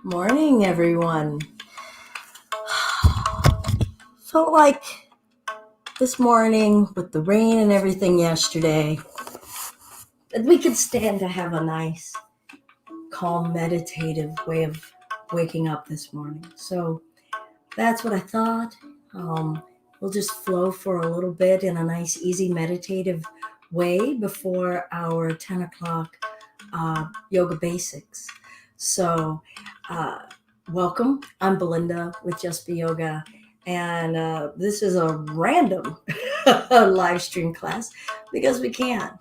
Morning, everyone. Felt like this morning with the rain and everything yesterday that we could stand to have a nice, calm, meditative way of waking up this morning. So that's what I thought. We'll just flow for a little bit in a nice, easy, meditative way before our 10 o'clock yoga basics. So welcome. I'm Belinda with Just Be Yoga. And this is a random live stream class because we can.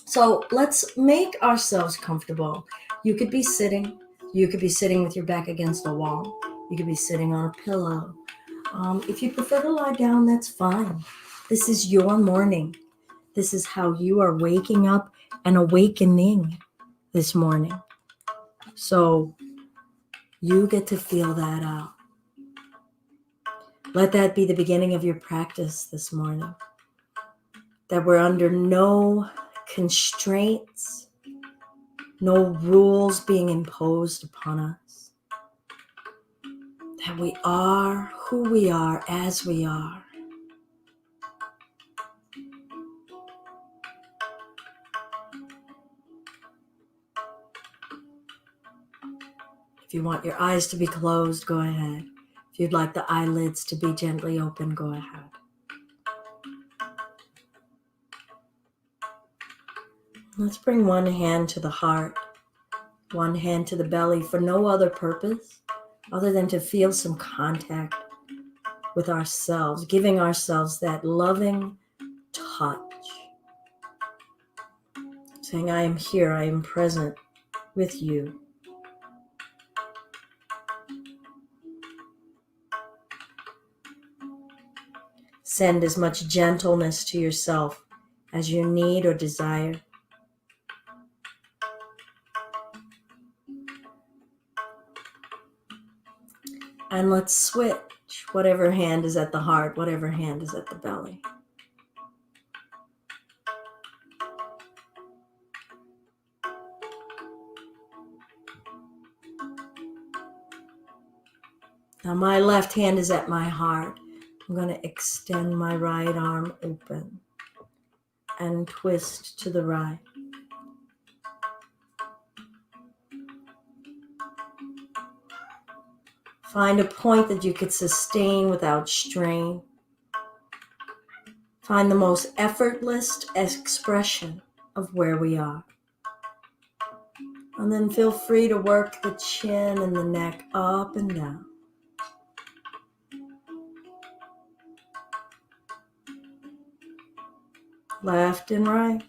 So let's make ourselves comfortable. You could be sitting. You could be sitting with your back against a wall. You could be sitting on a pillow. If you prefer to lie down, that's fine. This is your morning. This is how you are waking up and awakening this morning. So you get to feel that out. Let that be the beginning of your practice this morning. That we're under no constraints, no rules being imposed upon us. That we are who we are as we are. If you want your eyes to be closed, go ahead. If you'd like the eyelids to be gently open, go ahead. Let's bring one hand to the heart, one hand to the belly for no other purpose other than to feel some contact with ourselves, giving ourselves that loving touch. Saying, I am here, I am present with you. Send as much gentleness to yourself as you need or desire. And let's switch. Whatever hand is at the heart, whatever hand is at the belly. Now my left hand is at my heart. I'm going to extend my right arm open and twist to the right. Find a point that you could sustain without strain. Find the most effortless expression of where we are. And then feel free to work the chin and the neck up and down. Left and right.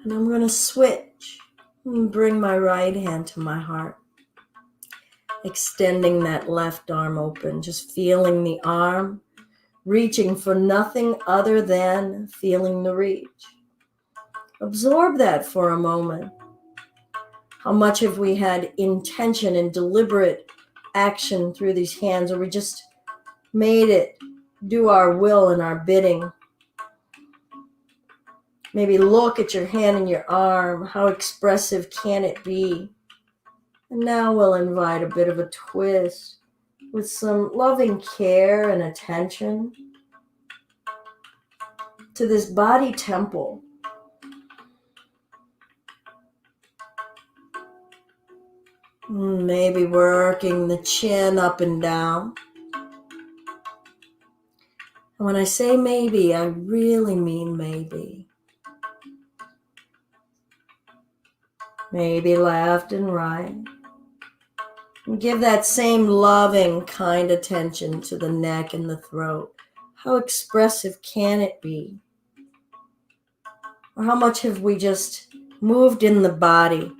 And I'm going to switch and bring my right hand to my heart. Extending that left arm open, just feeling the arm, reaching for nothing other than feeling the reach. Absorb that for a moment. How much have we had intention and deliberate action through these hands, or we just made it do our will and our bidding? Maybe look at your hand and your arm. How expressive can it be? And now we'll invite a bit of a twist with some loving care and attention to this body temple. Maybe working the chin up and down. And when I say maybe, I really mean maybe. Maybe left and right. And give that same loving, kind attention to the neck and the throat. How expressive can it be? Or how much have we just moved in the body,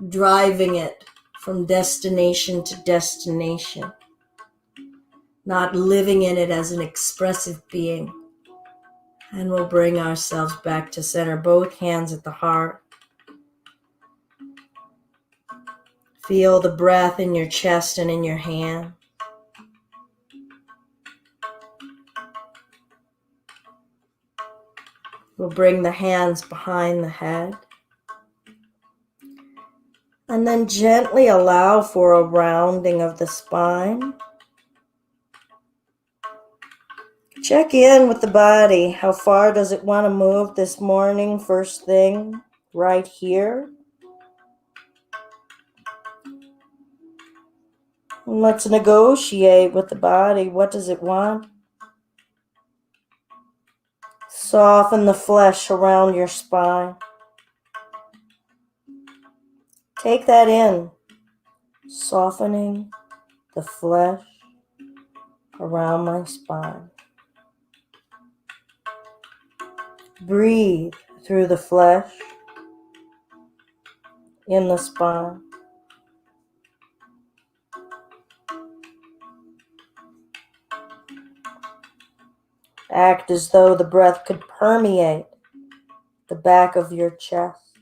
driving it from destination to destination, not living in it as an expressive being? And we'll bring ourselves back to center, both hands at the heart. Feel the breath in your chest and in your hand. We'll bring the hands behind the head. And then gently allow for a rounding of the spine. Check in with the body. How far does it want to move this morning? First thing, right here. And let's negotiate with the body. What does it want? Soften the flesh around your spine. Take that in. Softening the flesh around my spine. Breathe through the flesh in the spine. Act as though the breath could permeate the back of your chest.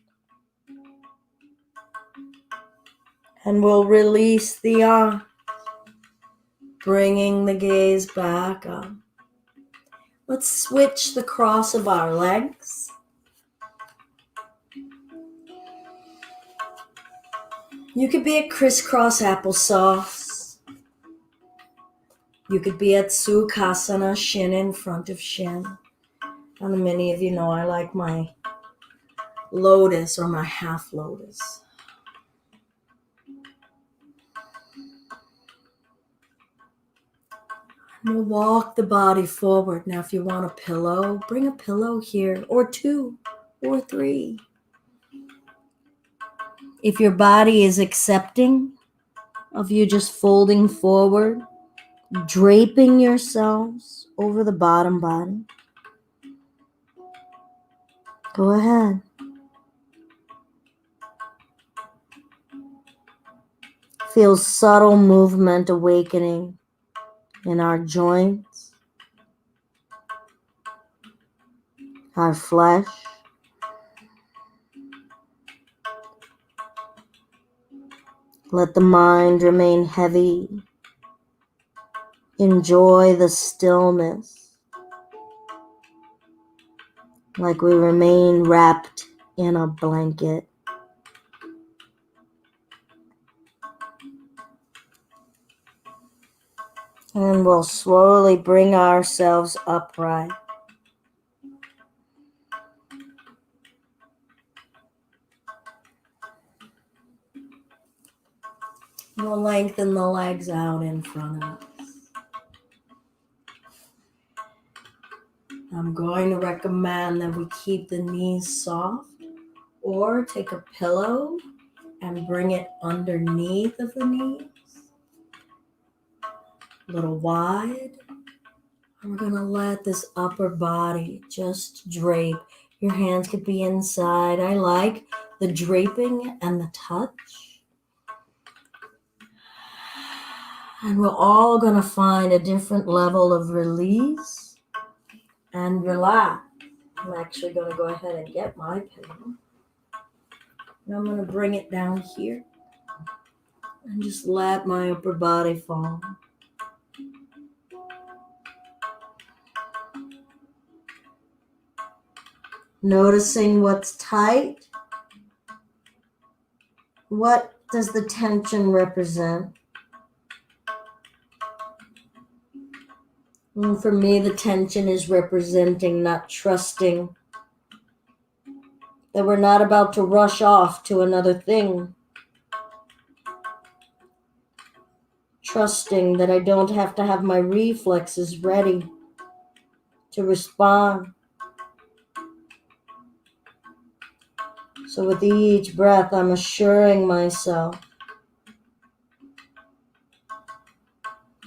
And we'll release the arm, bringing the gaze back up. Let's switch the cross of our legs. You could be at crisscross applesauce. You could be at Sukhasana, shin in front of shin. And many of you know I like my lotus or my half lotus. And we'll walk the body forward. Now, if you want a pillow, bring a pillow here, or 2, or 3. If your body is accepting of you just folding forward, draping yourselves over the bottom body, go ahead. Feel subtle movement awakening in our joints, our flesh. Let the mind remain heavy. Enjoy the stillness, like we remain wrapped in a blanket. And we'll slowly bring ourselves upright. We'll lengthen the legs out in front of us. I'm going to recommend that we keep the knees soft, or take a pillow and bring it underneath of the knees, a little wide. And we're going to let this upper body just drape. Your hands could be inside. I like the draping and the touch. And we're all going to find a different level of release and relax. I'm actually going to go ahead and get my pillow. And I'm going to bring it down here and just let my upper body fall. Noticing what's tight. What does the tension represent? And for me, the tension is representing not trusting that we're not about to rush off to another thing. Trusting that I don't have to have my reflexes ready to respond. So with each breath, I'm assuring myself,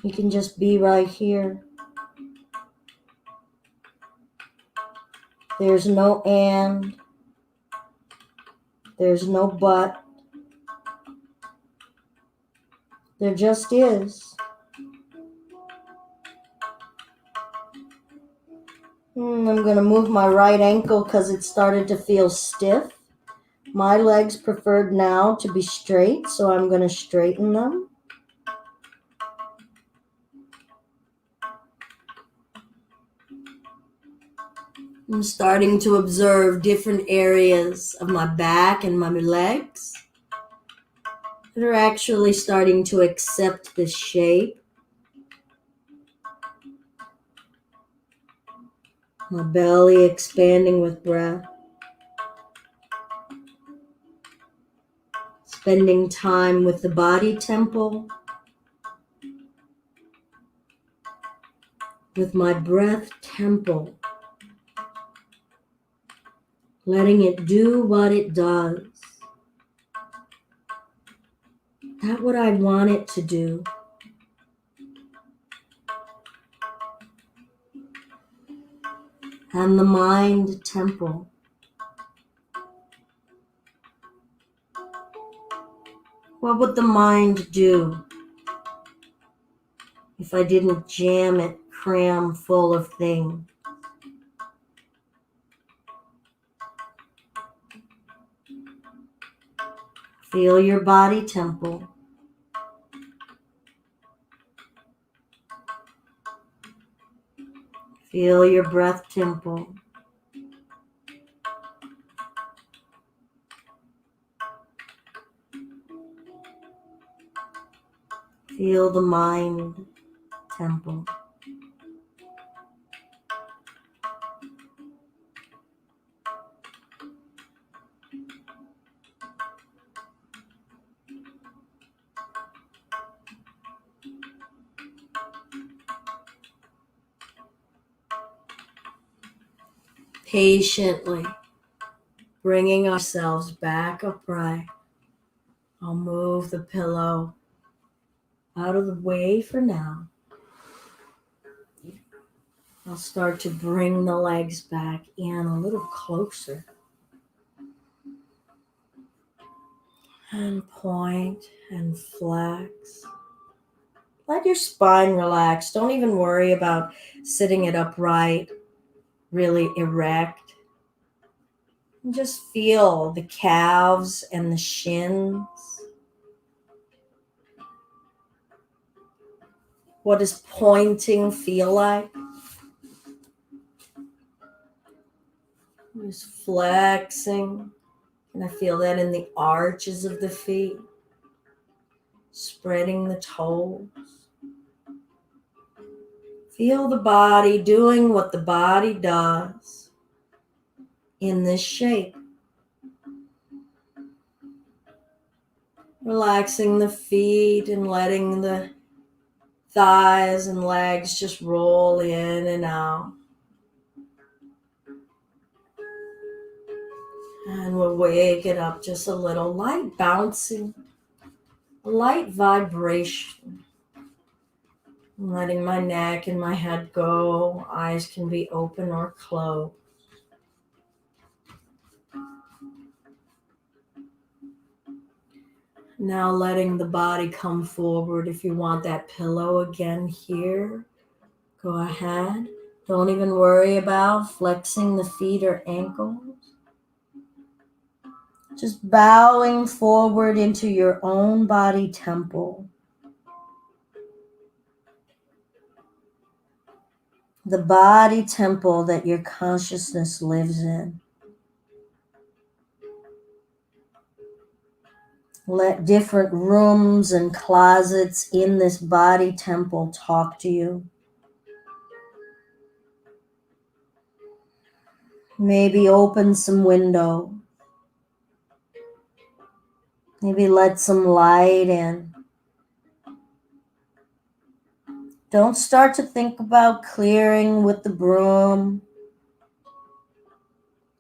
you can just be right here. There's no and. There's no but. There just is. I'm going to move my right ankle because it started to feel stiff. My legs preferred now to be straight, so I'm going to straighten them. I'm starting to observe different areas of my back and my legs that are actually starting to accept this shape. My belly expanding with breath. Spending time with the body temple, with my breath temple, letting it do what it does. That's what I want it to do. And the mind temple. What would the mind do if I didn't jam it cram full of things? Feel your body temple. Feel your breath temple. Feel the mind temple. Patiently bringing ourselves back upright. I'll move the pillow out of the way for now. I'll start to bring the legs back in a little closer. And point and flex. Let your spine relax. Don't even worry about sitting it upright, really erect. And just feel the calves and the shins. What does pointing feel like? Just flexing. And I feel that in the arches of the feet. Spreading the toes. Feel the body doing what the body does in this shape. Relaxing the feet and letting the thighs and legs just roll in and out. And we'll wake it up just a little, light bouncing, light vibration. I'm letting my neck and my head go. Eyes can be open or closed. Now letting the body come forward. If you want that pillow again here, go ahead. Don't even worry about flexing the feet or ankles. Just bowing forward into your own body temple. The body temple that your consciousness lives in. Let different rooms and closets in this body temple talk to you. Maybe open some window. Maybe let some light in. Don't start to think about clearing with the broom.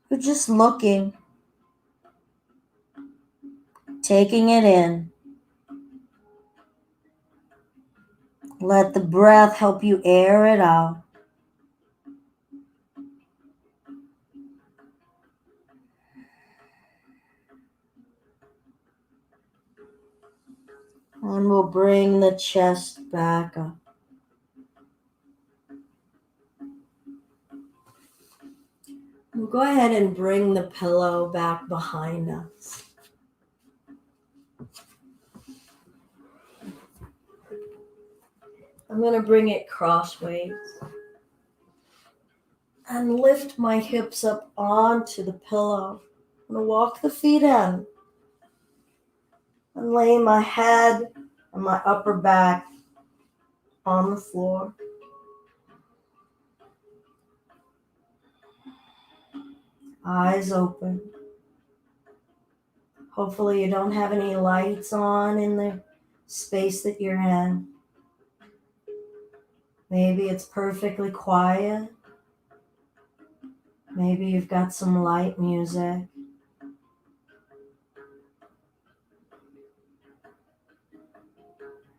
You're just looking, taking it in. Let the breath help you air it out. And we'll bring the chest back up. We'll go ahead and bring the pillow back behind us. I'm going to bring it crossways. and lift my hips up onto the pillow. I'm going to walk the feet in and lay my head and my upper back on the floor. Eyes open. Hopefully you don't have any lights on in the space that you're in. Maybe it's perfectly quiet. Maybe you've got some light music.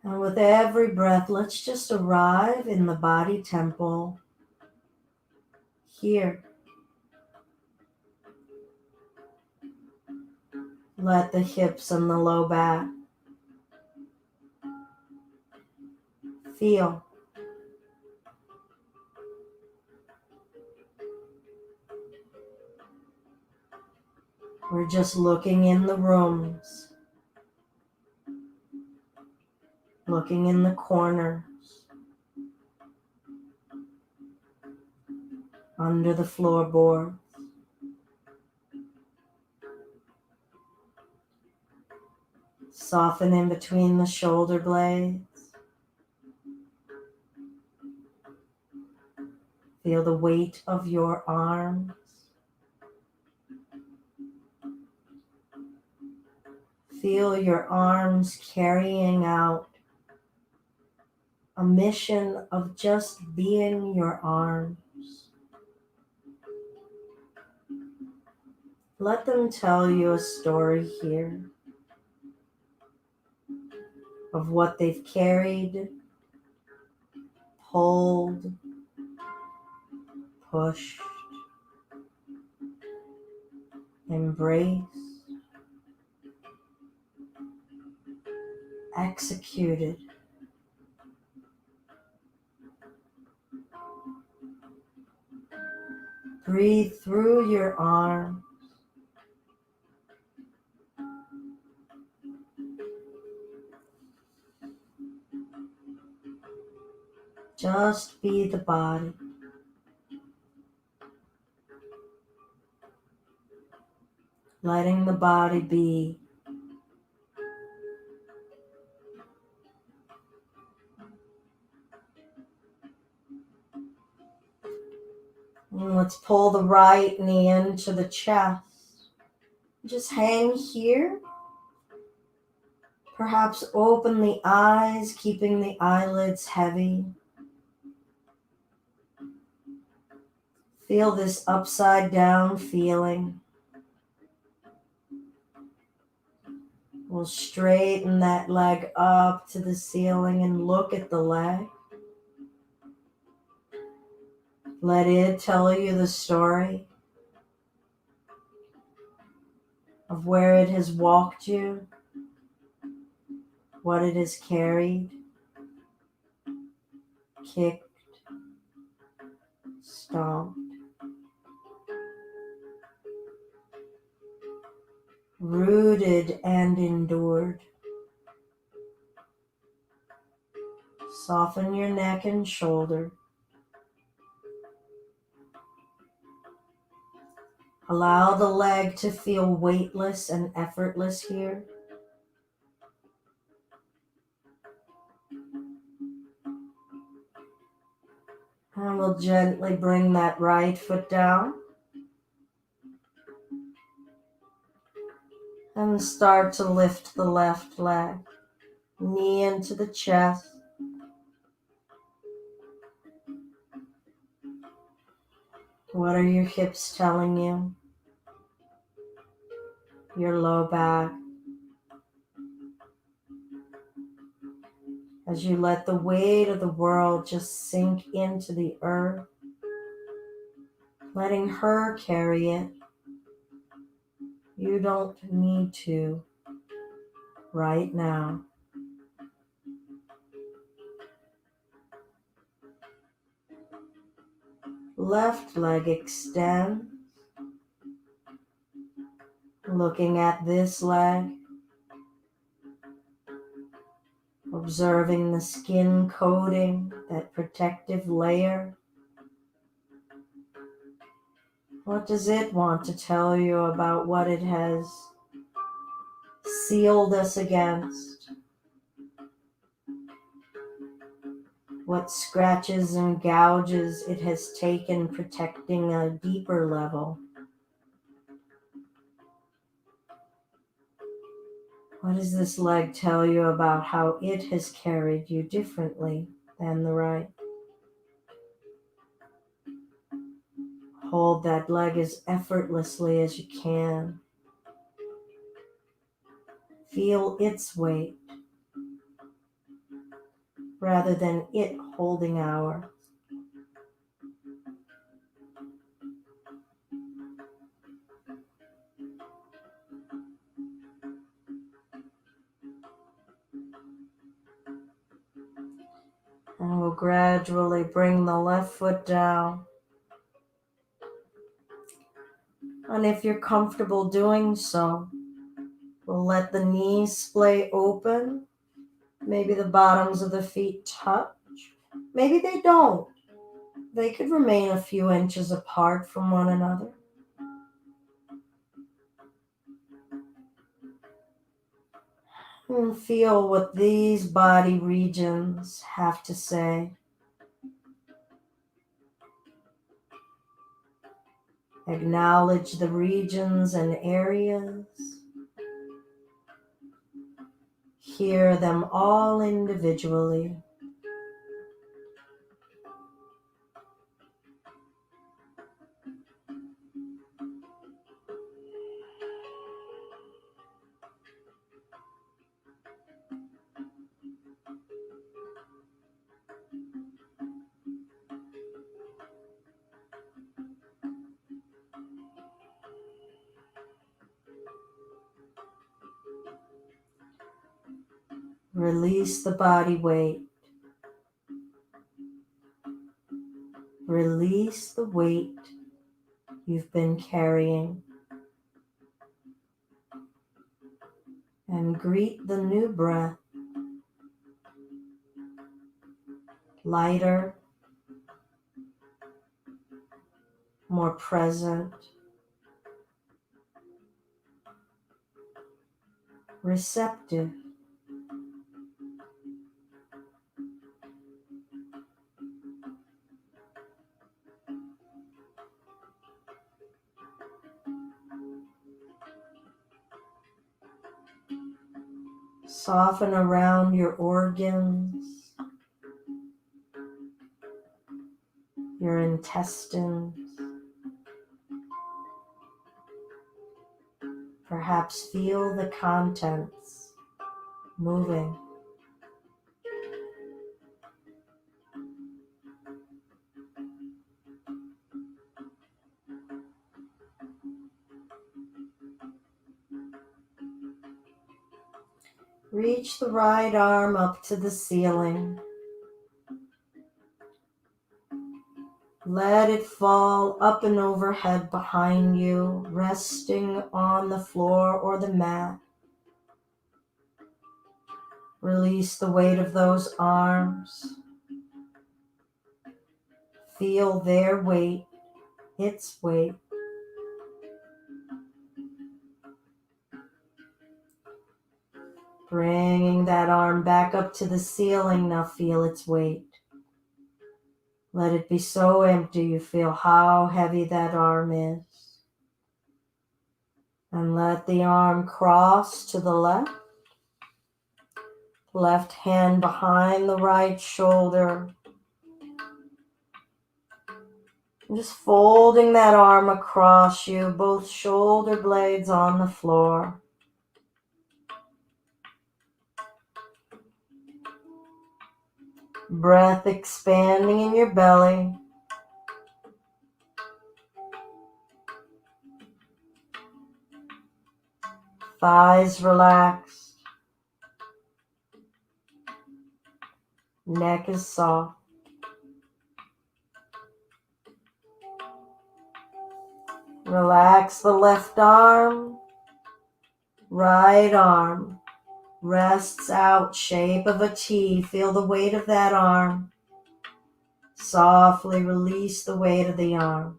And with every breath, let's just arrive in the body temple here. Let the hips and the low back feel. We're just looking in the rooms, looking in the corners, under the floorboard. Soften in between the shoulder blades. Feel the weight of your arms. Feel your arms carrying out a mission of just being your arms. Let them tell you a story here of what they've carried, pulled, pushed, embraced, executed. Breathe through your arm. Just be the body. Letting the body be. And let's pull the right knee into the chest. Just hang here. Perhaps open the eyes, keeping the eyelids heavy. Feel this upside down feeling. We'll straighten that leg up to the ceiling and look at the leg. Let it tell you the story of where it has walked you, what it has carried, kicked, stomped, rooted and endured. Soften your neck and shoulder. Allow the leg to feel weightless and effortless here. And we'll gently bring that right foot down. And start to lift the left leg. Knee into the chest. What are your hips telling you? Your low back. As you let the weight of the world just sink into the earth, letting her carry it. You don't need to right now. Left leg extends. Looking at this leg. Observing the skin coating, that protective layer. What does it want to tell you about what it has sealed us against? What scratches and gouges it has taken protecting a deeper level? What does this leg tell you about how it has carried you differently than the right? Hold that leg as effortlessly as you can. Feel its weight rather than it holding ours. And we'll gradually bring the left foot down. And if you're comfortable doing so, we'll let the knees splay open. Maybe the bottoms of the feet touch. Maybe they don't. They could remain a few inches apart from one another. And feel what these body regions have to say. Acknowledge the regions and areas. Hear them all individually. Release the body weight. Release the weight you've been carrying. And greet the new breath. Lighter, more present, receptive. Soften around your organs, your intestines. Perhaps feel the contents moving. Reach the right arm up to the ceiling. Let it fall up and overhead behind you, resting on the floor or the mat. Release the weight of those arms. Feel their weight, its weight. Bringing that arm back up to the ceiling, now feel its weight. Let it be so empty you feel how heavy that arm is. And let the arm cross to the left. Left hand behind the right shoulder. Just folding that arm across you, both shoulder blades on the floor. Breath expanding in your belly. Thighs relaxed. Neck is soft. Relax the left arm. Right arm rests out, shape of a T. Feel the weight of that arm. Softly release the weight of the arm.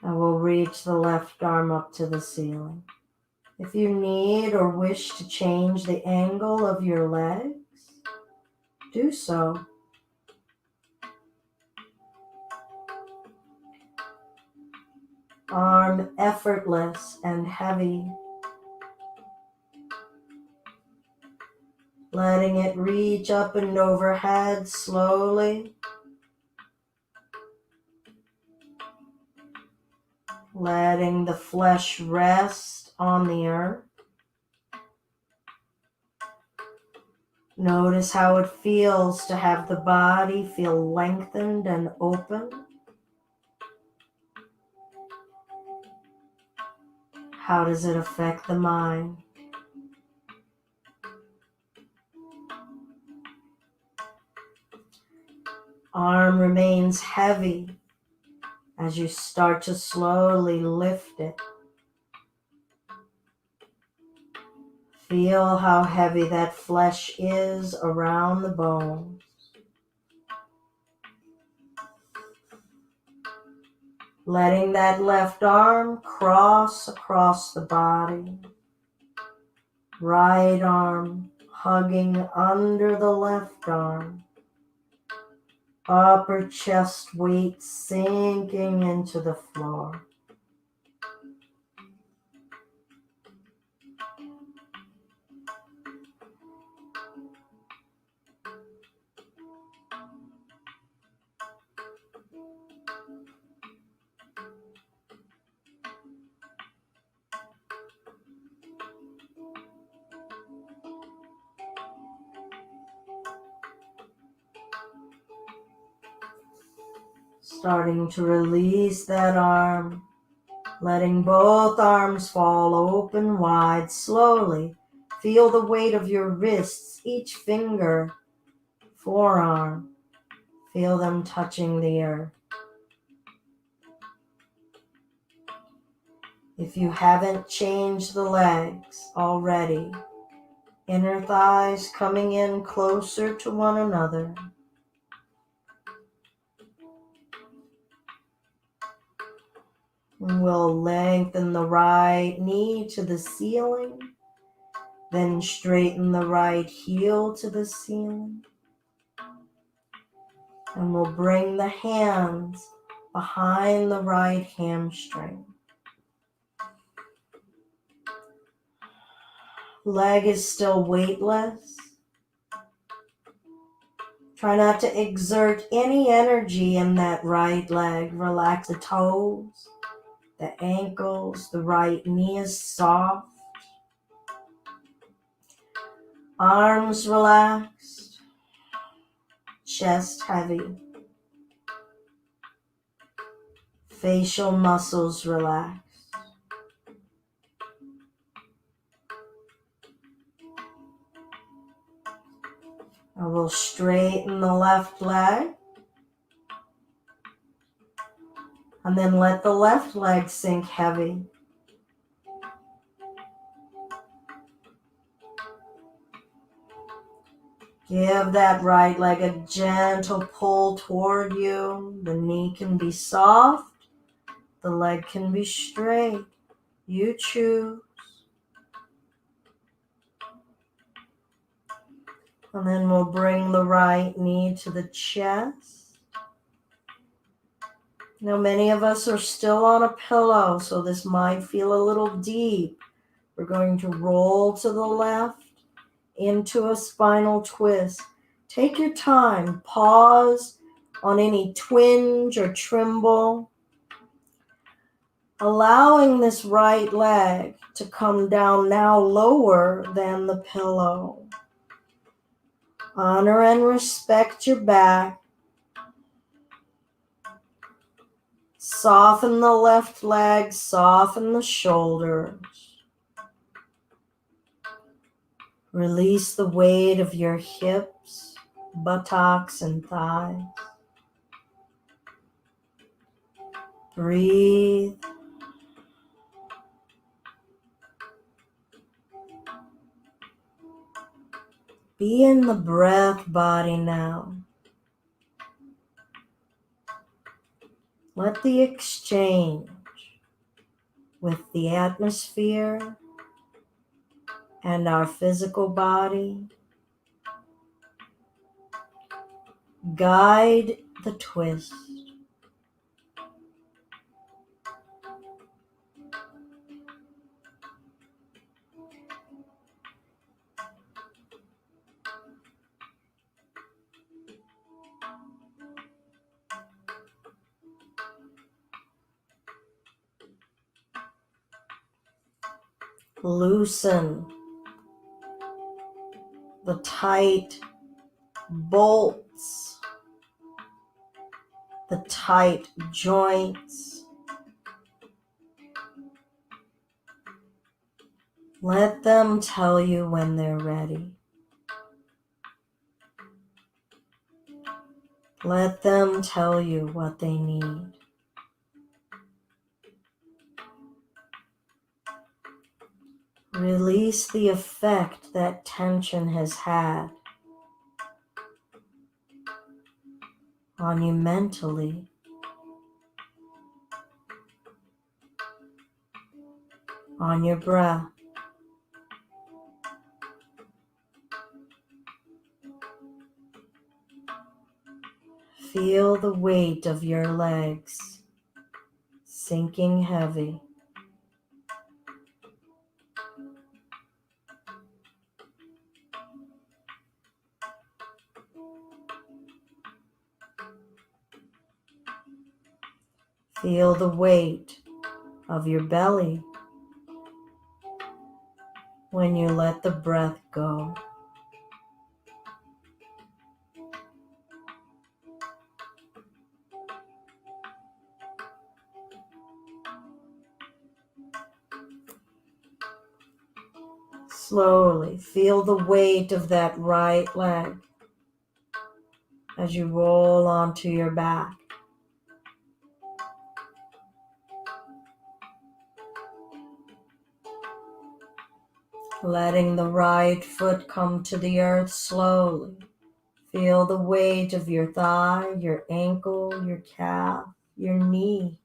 I will reach the left arm up to the ceiling. If you need or wish to change the angle of your legs, do so. Arm effortless and heavy, letting it reach up and overhead slowly. Letting the flesh rest on the earth. Notice how it feels to have the body feel lengthened and open. How does it affect the mind? Arm remains heavy as you start to slowly lift it. Feel how heavy that flesh is around the bones. Letting that left arm cross across the body. Right arm hugging under the left arm. Upper chest weight sinking into the floor. Starting to release that arm, letting both arms fall open wide slowly. Feel the weight of your wrists, each finger, forearm. Feel them touching the earth. If you haven't changed the legs already, inner thighs coming in closer to one another. And we'll lengthen the right knee to the ceiling, then straighten the right heel to the ceiling. And we'll bring the hands behind the right hamstring. Leg is still weightless. Try not to exert any energy in that right leg. Relax the toes, the ankles, the right knee is soft. Arms relaxed, chest heavy. Facial muscles relaxed. I will straighten the left leg. And then let the left leg sink heavy. Give that right leg a gentle pull toward you. The knee can be soft. The leg can be straight. You choose. And then we'll bring the right knee to the chest. Now, many of us are still on a pillow, so this might feel a little deep. We're going to roll to the left into a spinal twist. Take your time. Pause on any twinge or tremble. Allowing this right leg to come down now lower than the pillow. Honor and respect your back. Soften the left leg, soften the shoulders. Release the weight of your hips, buttocks, and thighs. Breathe. Be in the breath body now. Let the exchange with the atmosphere and our physical body. Guide the twist. Loosen the tight bolts, the tight joints. Let them tell you when they're ready. Let them tell you what they need. Release the effect that tension has had on you mentally, on your breath. Feel the weight of your legs sinking heavy. Feel the weight of your belly when you let the breath go. Slowly feel the weight of that right leg as you roll onto your back. Letting the right foot come to the earth slowly. Feel the weight of your thigh, your ankle, your calf, your knee.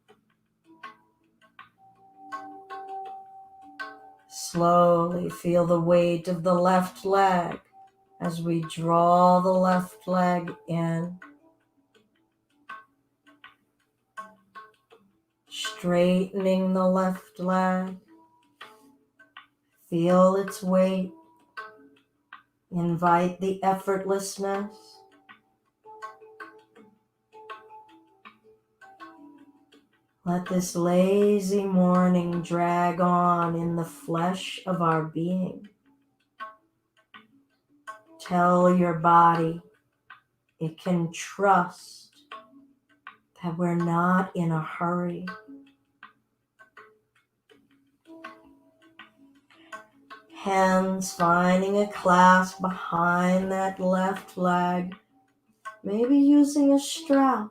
Slowly feel the weight of the left leg as we draw the left leg in. Straightening the left leg. Feel its weight. Invite the effortlessness. Let this lazy morning drag on in the flesh of our being. Tell your body it can trust that we're not in a hurry. Hands finding a clasp behind that left leg, maybe using a strap.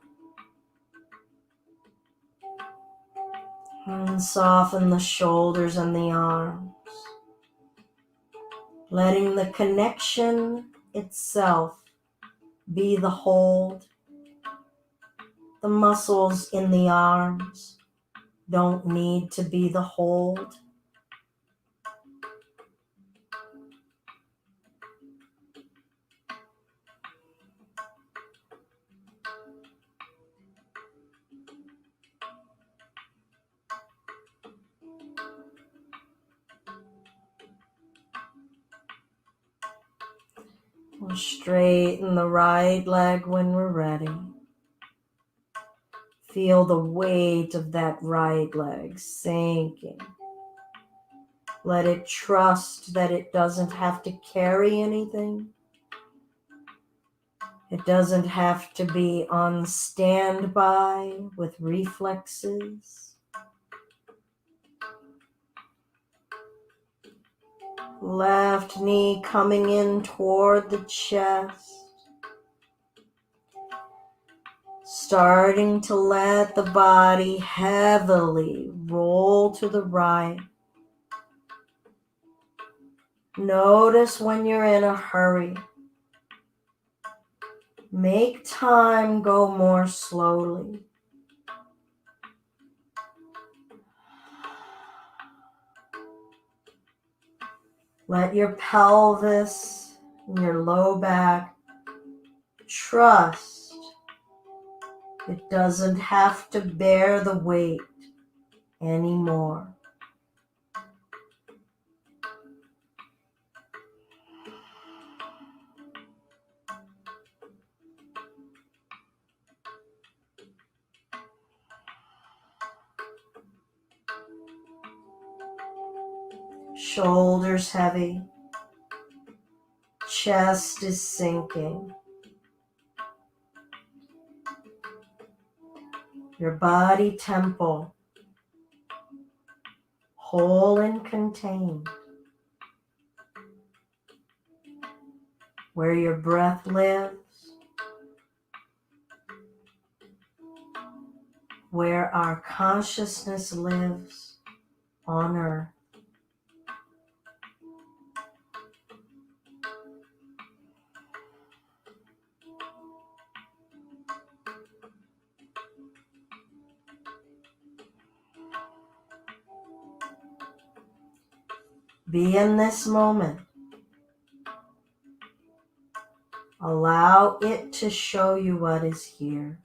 And soften the shoulders and the arms, letting the connection itself be the hold. The muscles in the arms don't need to be the hold. We'll straighten the right leg when we're ready. Feel the weight of that right leg sinking. Let it trust that it doesn't have to carry anything. It doesn't have to be on standby with reflexes. Left knee coming in toward the chest. Starting to let the body heavily roll to the right. Notice when you're in a hurry. Make time go more slowly. Let your pelvis and your low back trust it doesn't have to bear the weight anymore. Shoulders heavy, chest is sinking. Your body temple, whole and contained. Where your breath lives, where our consciousness lives on earth. Be in this moment. Allow it to show you what is here.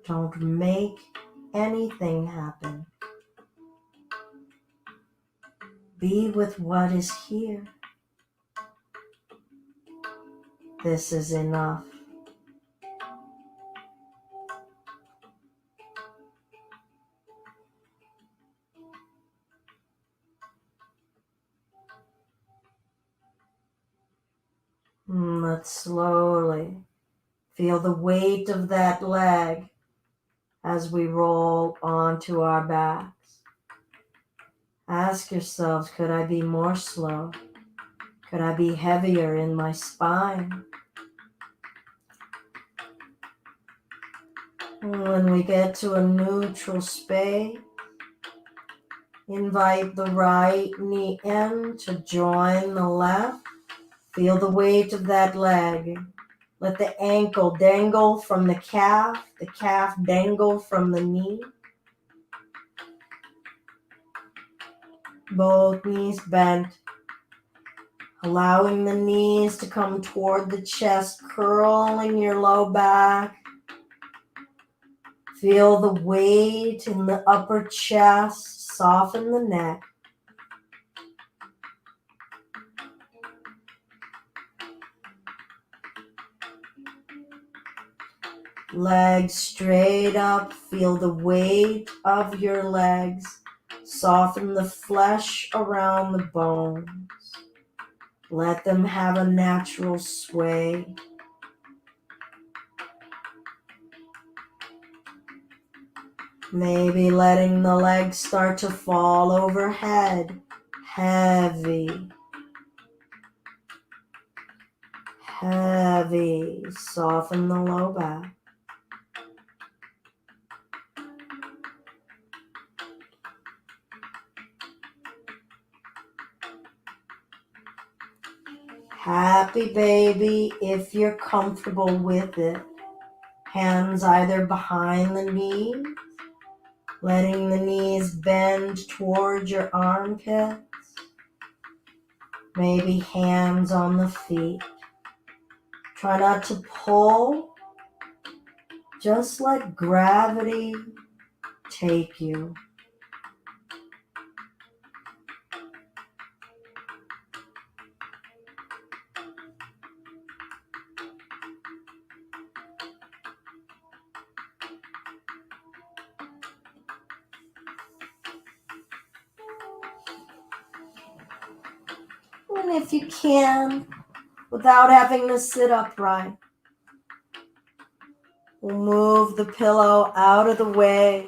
Don't make anything happen. Be with what is here. This is enough. Let's slowly feel the weight of that leg as we roll onto our backs. Ask yourselves, could I be more slow? Could I be heavier in my spine? When we get to a neutral space, invite the right knee in to join the left. Feel the weight of that leg. Let the ankle dangle from the calf dangle from the knee. Both knees bent, allowing the knees to come toward the chest, curling your low back. Feel the weight in the upper chest, soften the neck. Legs straight up, feel the weight of your legs. Soften the flesh around the bones. Let them have a natural sway. Maybe letting the legs start to fall overhead. Heavy. Heavy. Soften the low back. Happy baby if you're comfortable with it. Hands either behind the knees, letting the knees bend towards your armpits. Maybe hands on the feet. Try not to pull. Just let gravity take you. And if you can, without having to sit upright, we'll move the pillow out of the way,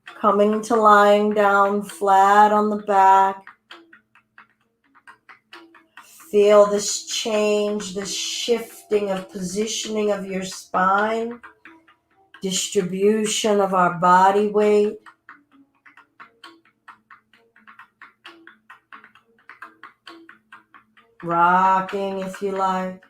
coming to lying down flat on the back. Feel this change, this shifting of positioning of your spine, distribution of our body weight. Rocking if you like.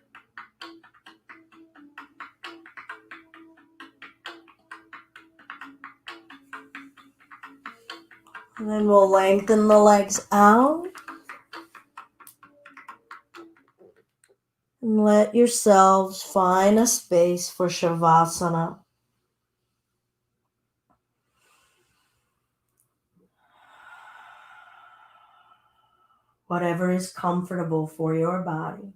And then we'll lengthen the legs out. And let yourselves find a space for Shavasana. Whatever is comfortable for your body.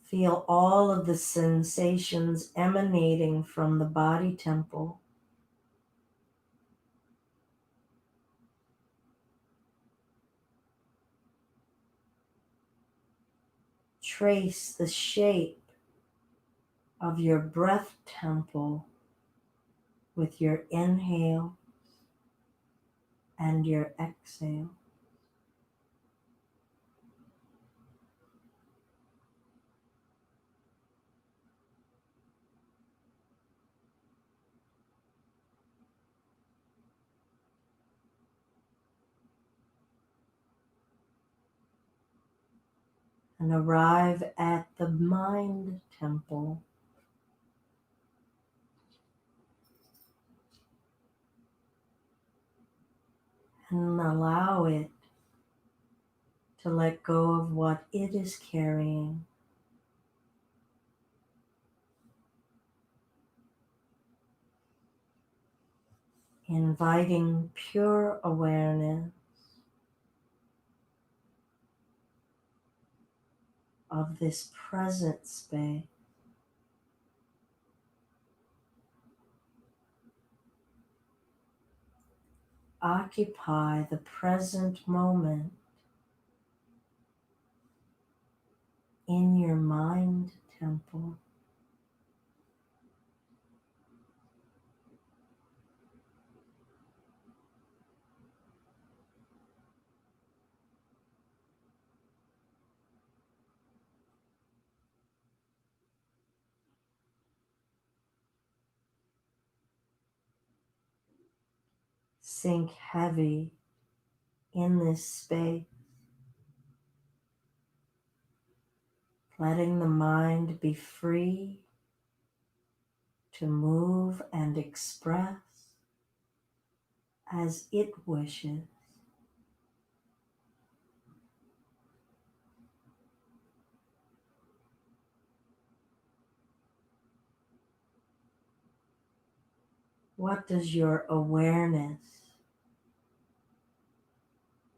Feel all of the sensations emanating from the body temple. Trace the shape of your breath temple with your inhale and your exhale. And arrive at the mind temple. And allow it to let go of what it is carrying. Inviting pure awareness of this present space. Occupy the present moment in your mind temple. Sink heavy in this space, letting the mind be free to move and express as it wishes. What does your awareness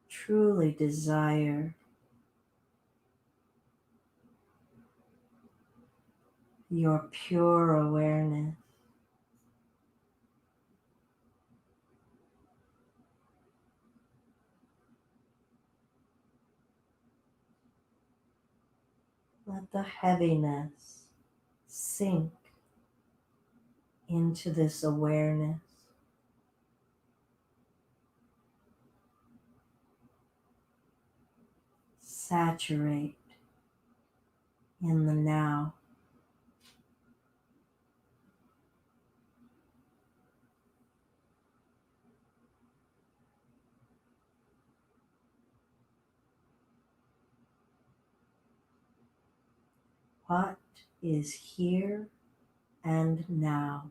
truly desire? Your pure awareness. Let the heaviness sink into this awareness. Saturate in the now. What is here and now?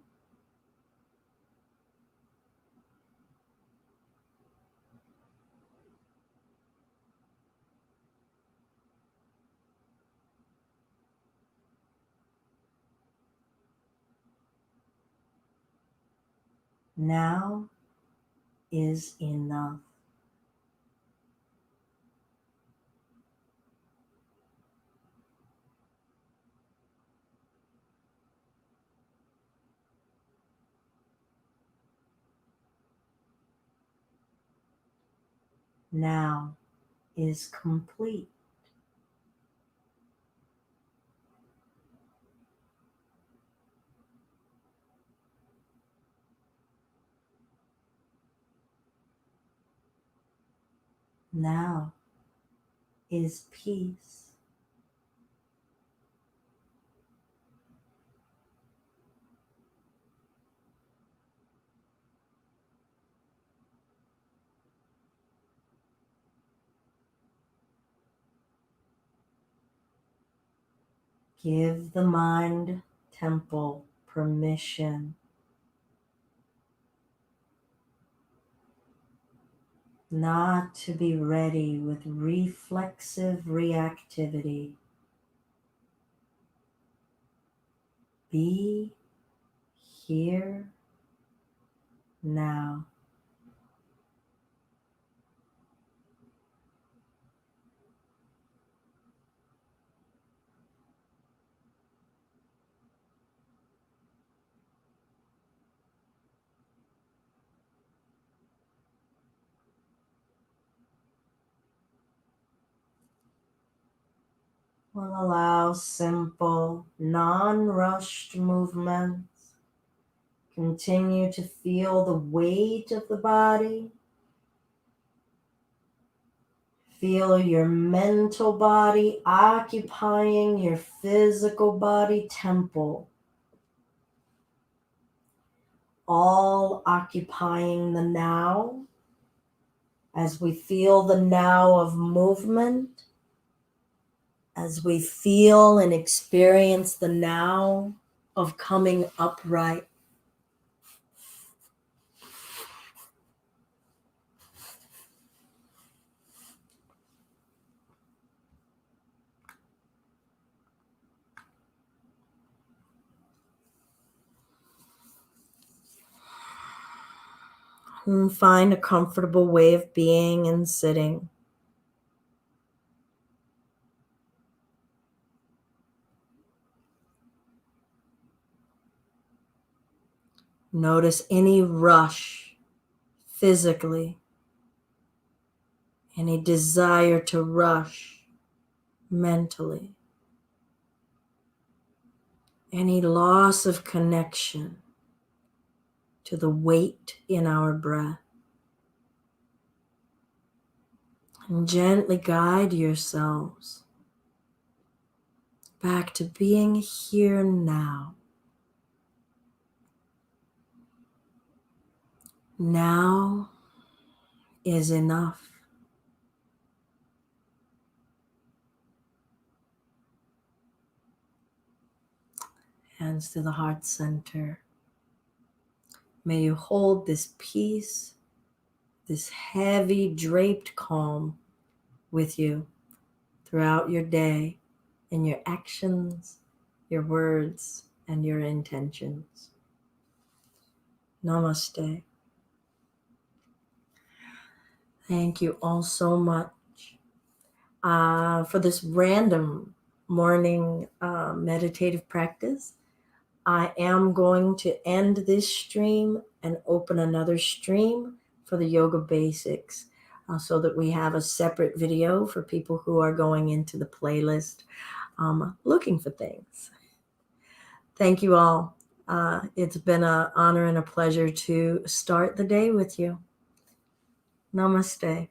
Now is enough. Now is complete. Now is peace. Give the mind temple permission not to be ready with reflexive reactivity. Be here now. We'll allow simple, non-rushed movements. Continue to feel the weight of the body. Feel your mental body occupying your physical body temple, all occupying the now. As we feel the now of movement, as we feel and experience the now of coming upright. And find a comfortable way of being and sitting. Notice any rush physically, any desire to rush mentally, any loss of connection to the weight in our breath. And gently guide yourselves back to being here now. Now is enough. Hands to the heart center. May you hold this peace, this heavy draped calm with you throughout your day in your actions, your words, and your intentions. Namaste. Thank you all so much for this random morning meditative practice. I am going to end this stream and open another stream for the yoga basics so that we have a separate video for people who are going into the playlist looking for things. Thank you all. It's been an honor and a pleasure to start the day with you. Namaste.